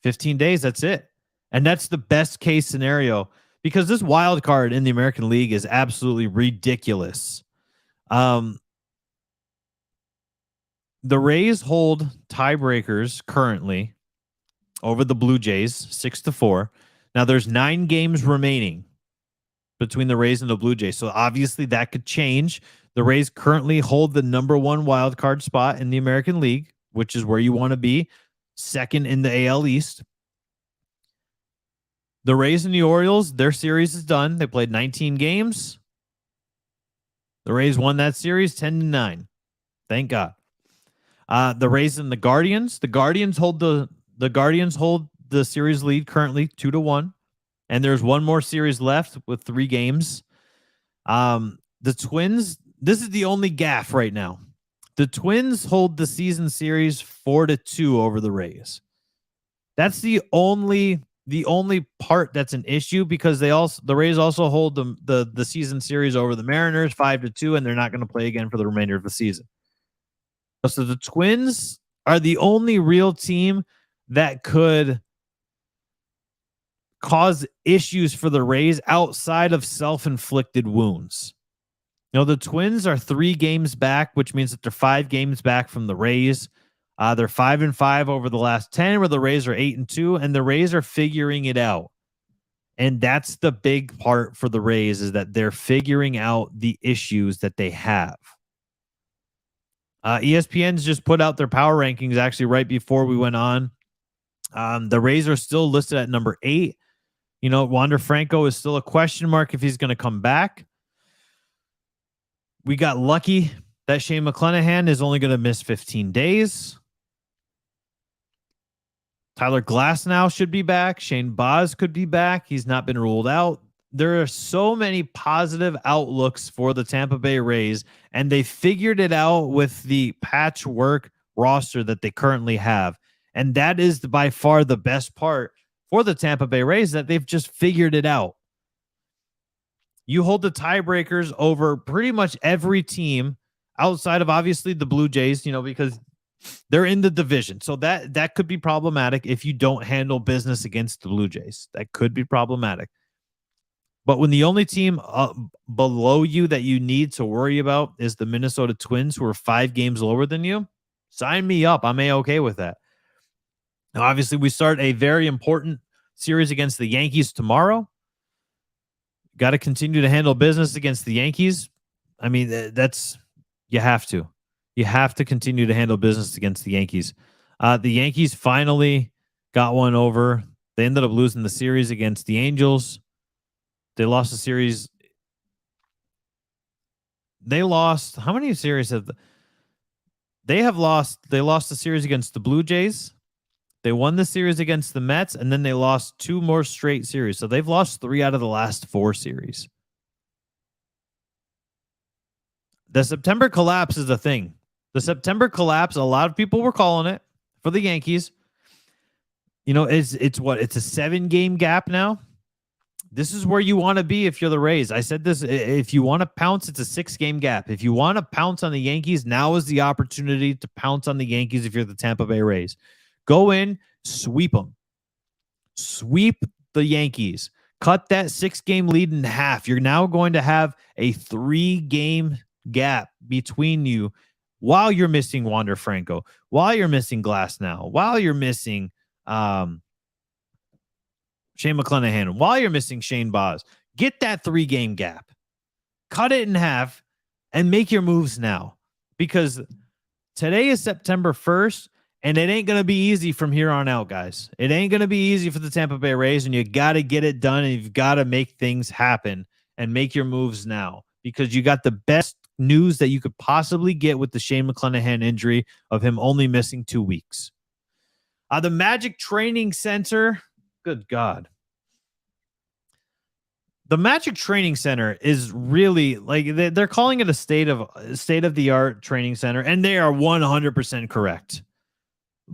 15 days, that's it. And that's the best case scenario because this wild card in the American League is absolutely ridiculous. The Rays hold tiebreakers currently over the Blue Jays 6-4. Now there's 9 games remaining between the Rays and the Blue Jays. So obviously that could change. The Rays currently hold the number 1 wild card spot in the American League, which is where you want to be, second in the AL East. The Rays and the Orioles, their series is done. They played 19 games. The Rays won that series 10-9. Thank God. The Rays and the Guardians. The Guardians hold the series lead currently 2-1, and there's one more series left with 3 games. The Twins. This is the only gaffe right now. The Twins hold the season series 4-2 over the Rays. That's the only part that's an issue, because the Rays also hold the season series over the Mariners 5-2, and they're not going to play again for the remainder of the season. So the Twins are the only real team that could cause issues for the Rays outside of self-inflicted wounds. The Twins are 3 games back, which means that they're 5 games back from the Rays. They're 5-5 over the last 10, where the Rays are 8-2, and the Rays are figuring it out. And that's the big part for the Rays, is that they're figuring out the issues that they have. ESPN's just put out their power rankings actually right before we went on. The Rays are still listed at number 8. Wander Franco is still a question mark if he's going to come back. We got lucky that Shane McClanahan is only going to miss 15 days. Tyler Glasnow should be back. Shane Baz could be back. He's not been ruled out. There are so many positive outlooks for the Tampa Bay Rays, and they figured it out with the patchwork roster that they currently have. And that is by far the best part for the Tampa Bay Rays, that they've just figured it out. You hold the tiebreakers over pretty much every team outside of obviously the Blue Jays, because they're in the division. So that could be problematic if you don't handle business against the Blue Jays. That could be problematic. But when the only team below you that you need to worry about is the Minnesota Twins, who are 5 games lower than you, sign me up. I'm A-okay with that. Now, obviously, we start a very important series against the Yankees tomorrow. Got to continue to handle business against the Yankees. I mean, you have to. You have to continue to handle business against the Yankees. The Yankees finally got one over. They ended up losing the series against the Angels. They lost the series. They lost. How many series have they have lost? They lost the series against the Blue Jays. They won the series against the Mets, and then they lost 2 more straight series. So they've lost 3 out of the last 4 series. The September collapse is a thing. The September collapse, a lot of people were calling it for the Yankees. It's what? It's a 7-game gap now. This is where you want to be if you're the Rays. I said this, if you want to pounce, it's a 6-game gap. If you want to pounce on the Yankees, now is the opportunity to pounce on the Yankees if you're the Tampa Bay Rays. Go in, sweep them. Sweep the Yankees. Cut that 6-game lead in half. You're now going to have a 3-game gap between you while you're missing Wander Franco, while you're missing Glasnow, while you're missing Shane McClanahan, while you're missing Shane Baz. Get that 3-game gap. Cut it in half and make your moves now, because today is September 1st. And it ain't going to be easy from here on out, guys. It ain't going to be easy for the Tampa Bay Rays, and you got to get it done, and you've got to make things happen and make your moves now, because you got the best news that you could possibly get with the Shane McClanahan injury of him only missing 2 weeks. The Magic Training Center, good God. The Magic Training Center is really, like, they're calling it a state of the art training center, and they are 100% correct.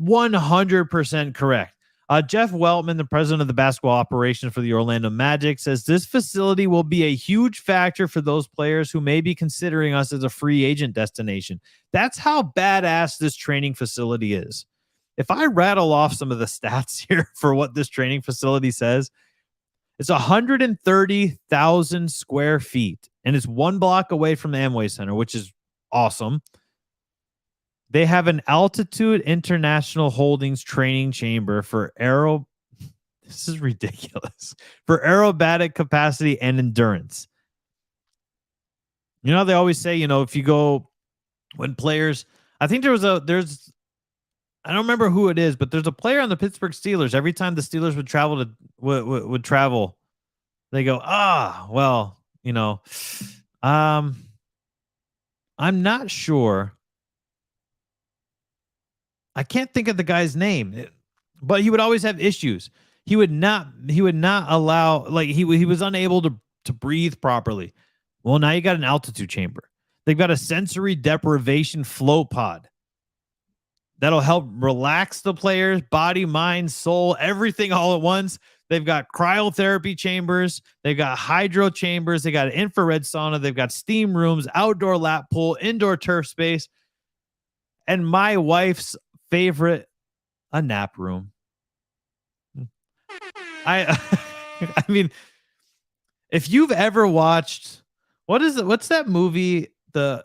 100% correct. Jeff Weltman, the president of the basketball operations for the Orlando Magic, says this facility will be a huge factor for those players who may be considering us as a free agent destination. That's how badass this training facility is. If I rattle off some of the stats here for what this training facility says, it's 130,000 square feet, and it's 1 block away from the Amway Center, which is awesome. They have an Altitude International Holdings training chamber for this is ridiculous, for aerobatic capacity and endurance. They always say, if you go, when players, I think I don't remember who it is, but there's a player on the Pittsburgh Steelers. Every time the Steelers would travel would travel, they go, well, I'm not sure. I can't think of the guy's name, but he would always have issues. He would not allow, like, he was unable to breathe properly. Well, now you got an altitude chamber. They've got a sensory deprivation float pod that'll help relax the player's body, mind, soul, everything all at once. They've got cryotherapy chambers. They've got hydro chambers. They got an infrared sauna. They've got steam rooms, outdoor lap pool, indoor turf space, and my wife's favorite, a nap room. I I mean, if you've ever watched, what's that movie? I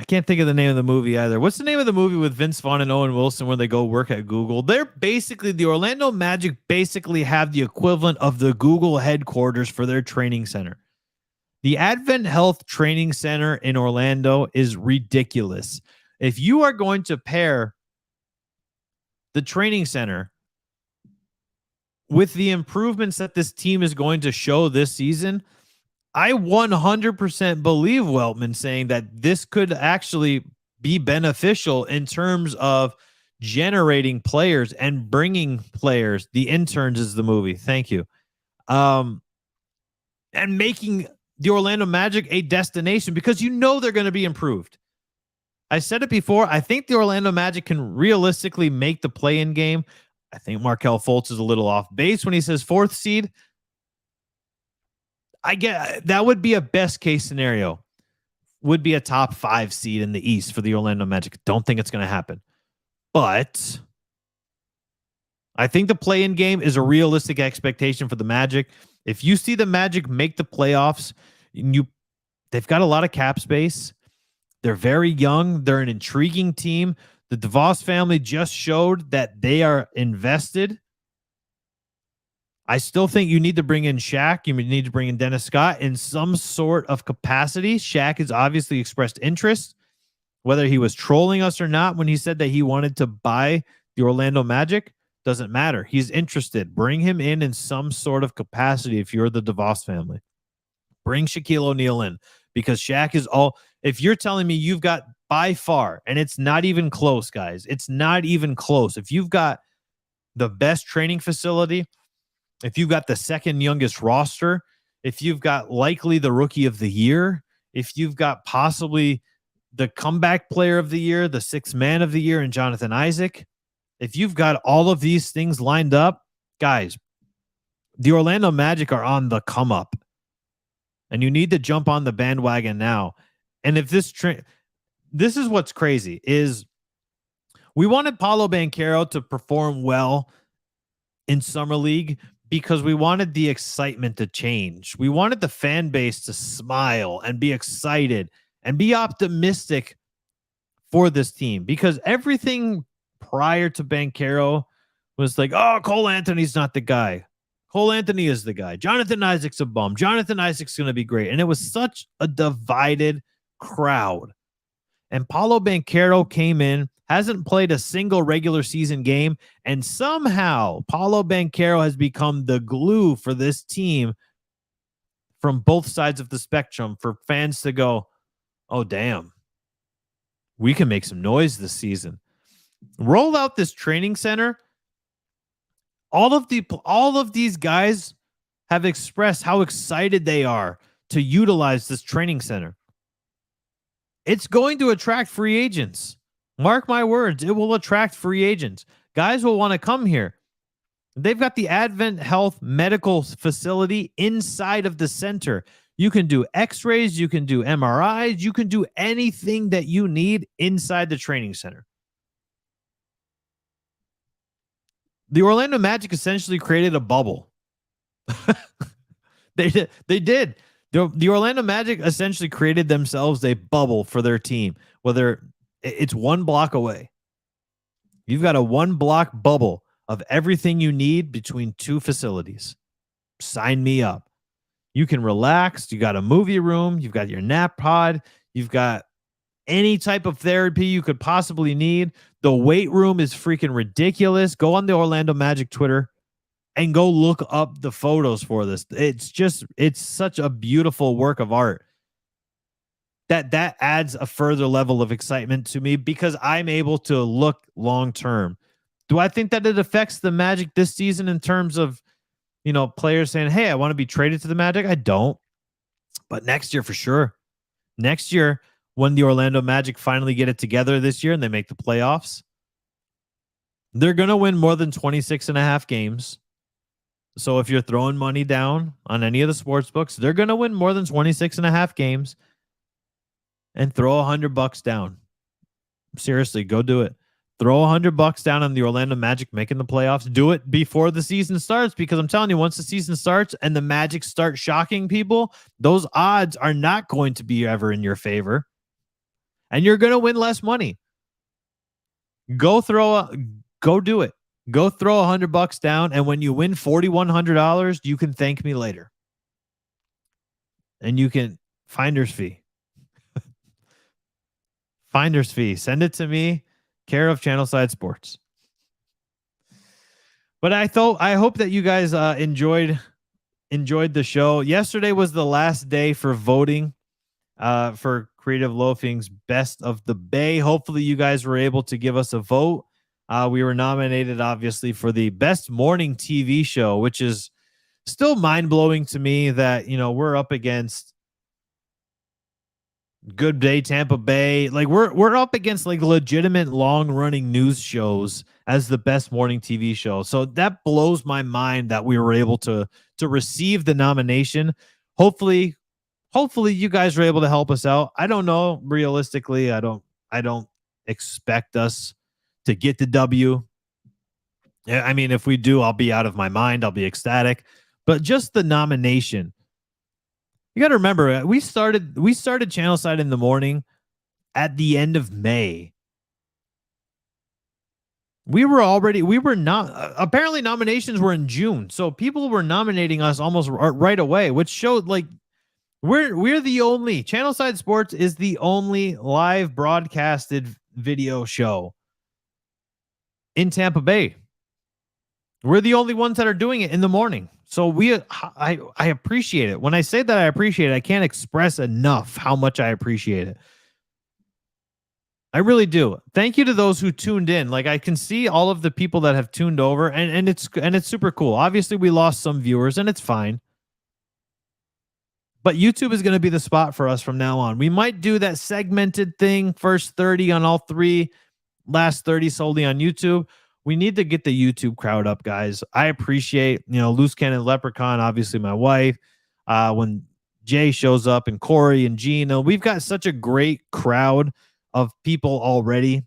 can't think of the name of the movie either. What's the name of the movie with Vince Vaughn and Owen Wilson where they go work at Google? They're basically, the Orlando Magic basically have the equivalent of the Google headquarters for their training center. The Advent Health Training Center in Orlando is ridiculous. If you are going to pair the training center with the improvements that this team is going to show this season, I 100% believe Weltman saying that this could actually be beneficial in terms of generating players and bringing players. The Interns is the movie. Thank you. And making the Orlando Magic a destination, because they're going to be improved. I said it before. I think the Orlando Magic can realistically make the play-in game. I think Markelle Fultz is a little off base when he says 4th seed. I get that would be a best case scenario, would be a top 5 seed in the East for the Orlando Magic. Don't think it's going to happen, but I think the play-in game is a realistic expectation for the Magic. If you see the Magic make the playoffs, they've got a lot of cap space. They're very young. They're an intriguing team. The DeVos family just showed that they are invested. I still think you need to bring in Shaq. You need to bring in Dennis Scott in some sort of capacity. Shaq has obviously expressed interest, whether he was trolling us or not when he said that he wanted to buy the Orlando Magic. Doesn't matter. He's interested. Bring him in some sort of capacity if you're the DeVos family. Bring Shaquille O'Neal in, because Shaq is all. If you're telling me you've got by far, and it's not even close, guys, it's not even close. If you've got the best training facility, if you've got the second youngest roster, if you've got likely the rookie of the year, if you've got possibly the comeback player of the year, the 6th man of the year in Jonathan Isaac, if you've got all of these things lined up, guys, the Orlando Magic are on the come up, and you need to jump on the bandwagon now. And if this is what's crazy is we wanted Paolo Banchero to perform well in Summer League because we wanted the excitement to change. We wanted the fan base to smile and be excited and be optimistic for this team, because everything prior to Banchero was like, oh, Cole Anthony's not the guy. Cole Anthony is the guy. Jonathan Isaac's a bum. Jonathan Isaac's going to be great. And it was such a divided crowd. And Paolo Banchero came in, hasn't played a single regular season game, and somehow Paolo Banchero has become the glue for this team from both sides of the spectrum for fans to go, oh, damn, we can make some noise this season. Roll out this training center. All of these guys have expressed how excited they are to utilize this training center. It's going to attract free agents. Mark my words, it will attract free agents. Guys will want to come here. They've got the Advent Health Medical Facility inside of the center. You can do x-rays, you can do MRIs, you can do anything that you need inside the training center. The Orlando Magic essentially created a bubble. They did. The Orlando Magic essentially created themselves a bubble for their team, whether it's one block away. You've got a 1-block bubble of everything you need between 2 facilities. Sign me up. You can relax. You got a movie room. You've got your nap pod. You've got any type of therapy you could possibly need. The weight room is freaking ridiculous. Go on the Orlando Magic Twitter and go look up the photos for this. It's such a beautiful work of art. that adds a further level of excitement to me because I'm able to look long term. Do I think that it affects the Magic this season in terms of, players saying, "Hey, I want to be traded to the Magic"? I don't. But next year for sure. Next year, when the Orlando Magic finally get it together this year and they make the playoffs, they're going to win more than 26 and a half games. So if you're throwing money down on any of the sports books, they're going to win more than 26 and a half games, and throw $100 down. Seriously, go do it. Throw $100 down on the Orlando Magic making the playoffs. Do it before the season starts, because I'm telling you, once the season starts and the Magic start shocking people, those odds are not going to be ever in your favor, and you're going to win less money. Go do it. Go throw $100 down, and when you win $4,100, you can thank me later, and you can finder's fee. Finder's fee. Send it to me, care of Channelside Sports. But I hope that you guys enjoyed the show. Yesterday was the last day for voting for Creative Loafing's Best of the Bay. Hopefully you guys were able to give us a vote. We were nominated, obviously, for the best morning TV show, which is still mind-blowing to me that, we're up against Good Day Tampa Bay. Like we're up against like legitimate long-running news shows as the best morning TV show. So that blows my mind that we were able to receive the nomination. Hopefully you guys were able to help us out. I don't know. Realistically, I don't expect us to get the W. I mean, if we do, I'll be out of my mind. I'll be ecstatic. But just the nomination. You got to remember, we started Channelside in the morning at the end of May. Apparently nominations were in June. So people were nominating us almost right away, which showed like we're the only, Channelside Sports is the only live broadcasted video show in Tampa Bay. We're the only ones that are doing it in the morning. So I appreciate it. When I say that I appreciate it, I can't express enough how much I appreciate it. I really do. Thank you to those who tuned in. Like, I can see all of the people that have tuned over, and it's super cool. Obviously, we lost some viewers, and it's fine. But YouTube is going to be the spot for us from now on. We might do that segmented thing, first 30 on all three, last 30 solely on YouTube. We need to get the YouTube crowd up, guys. I appreciate, Loose Cannon Leprechaun, obviously my wife. When Jay shows up, and Corey and Gina, we've got such a great crowd of people already.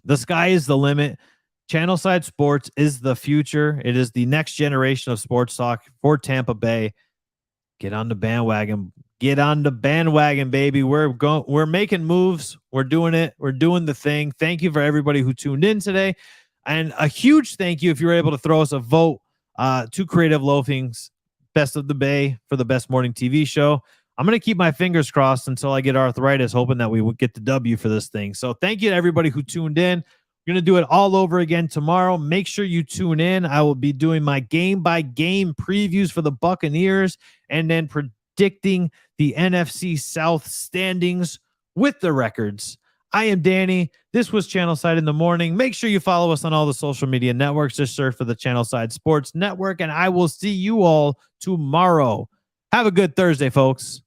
The sky is the limit. Channelside Sports is the future. It is the next generation of sports talk for Tampa Bay. Get on the bandwagon. Get on the bandwagon, baby. We're making moves. We're doing it. We're doing the thing. Thank you for everybody who tuned in today. And a huge thank you if you were able to throw us a vote to Creative Loafing's Best of the Bay for the best morning TV show. I'm going to keep my fingers crossed until I get arthritis, hoping that we would get the W for this thing. So thank you to everybody who tuned in. We're going to do it all over again tomorrow. Make sure you tune in. I will be doing my game-by-game previews for the Buccaneers and then predicting the NFC South standings with the records. I am Danny. This was Channelside in the Morning. Make sure you follow us on all the social media networks. Just search for the Channelside Sports Network, and I will see you all tomorrow. Have a good Thursday, folks.